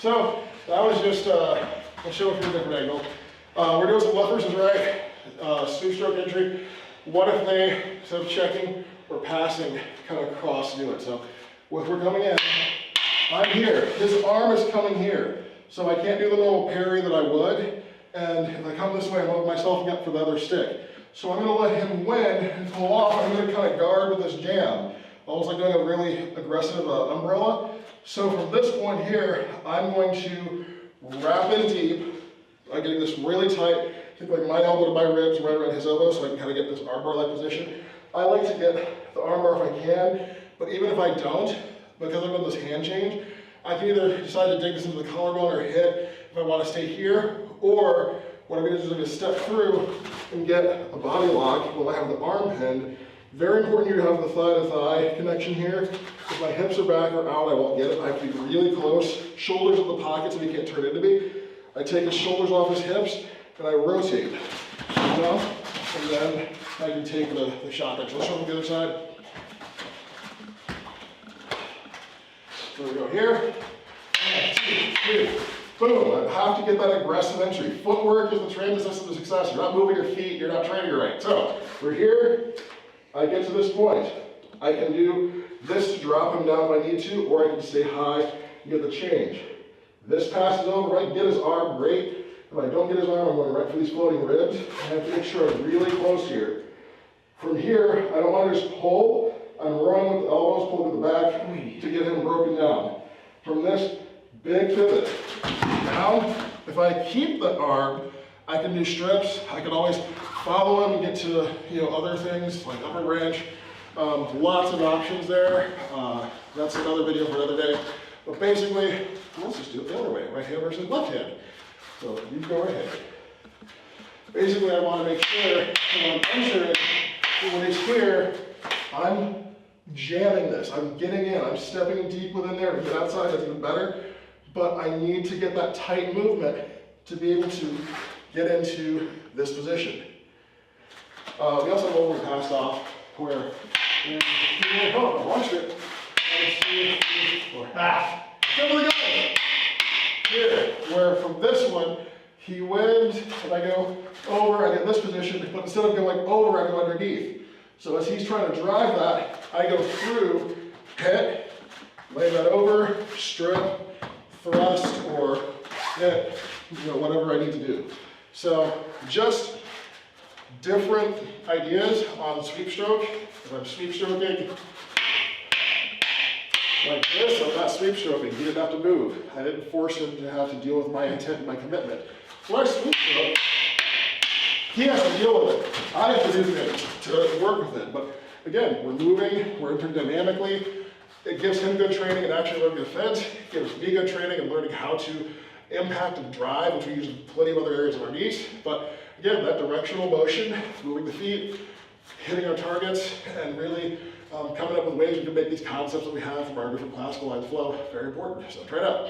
So that was just, I'll show it from a different angle. We're doing some left versus right, sweep stroke entry. What if they, instead of checking or passing, kind of cross do it? So if we're coming in, I'm here. His arm is coming here. So I can't do the normal parry that I would. And if I come this way, I'm opening myself up for the other stick. So I'm going to let him win and pull off. I'm going to kind of guard with this jam. Almost like doing a really aggressive umbrella. So from this point here, I'm going to wrap in deep. I'm getting this really tight. Think like my elbow to my ribs, right around his elbow, so I can kind of get this armbar-like position. I like to get the armbar if I can, but even if I don't, because I'm doing this hand change, I can either decide to dig this into the collarbone or hit if I want to stay here, or what I'm going to do is I'm going to step through and get a body lock while I have the arm pinned. Very important here to have the thigh-to-thigh connection here. If my hips are back or out, I won't get it. I have to be really close. Shoulders in the pocket so he can't turn into me. I take his shoulders off his hips and I rotate. And then I can take the shotgun. So let's show him the other side. So we go here. 1, 2, 3. Boom. I have to get that aggressive entry. Footwork is the transition to success. You're not moving your feet, you're not training right. So we're here. I get to this point. I can do this to drop him down if I need to, or I can stay high and get the change. This passes over, I get his arm, great. If I don't get his arm, I'm going right for these floating ribs. I have to make sure I'm really close here. From here, I don't want to just pull. I'm running with the elbows, pull to the back to get him broken down. From this, big pivot. Now, if I keep the arm, I can do strips. I can always follow him and get to other things like upper wrench. Lots of options there. That's another video for another day. But basically, let's just do it the other way, right hand versus left hand. So you go ahead. Basically, I want to make sure when I'm entering, when he's here, I'm jamming this. I'm getting in. I'm stepping deep within there. To get outside, that's even better. But I need to get that tight movement to be able to get into this position. We also have one we passed off where I watched it. Simply go. Here, where from this one, he wins, and I go over, I get this position, but instead of going over, I go underneath. So as he's trying to drive that, I go through, hit, lay that over, strip, thrust, or hit, whatever I need to do. So just different ideas on sweep stroke. If I'm sweep stroking like this, I'm not sweep stroking. He didn't have to move. I didn't force him to have to deal with my intent and my commitment. When I sweep stroke, he has to deal with it. I have to do things to work with it. But again, we're moving, we're entering dynamically. It gives him good training and actually learning defense. It gives me good training and learning how to impact and drive, which we use in plenty of other areas of our knees. But again, that directional motion, moving the feet, hitting our targets, and really coming up with ways we can make these concepts that we have from our different classical lines flow very important. So try it out.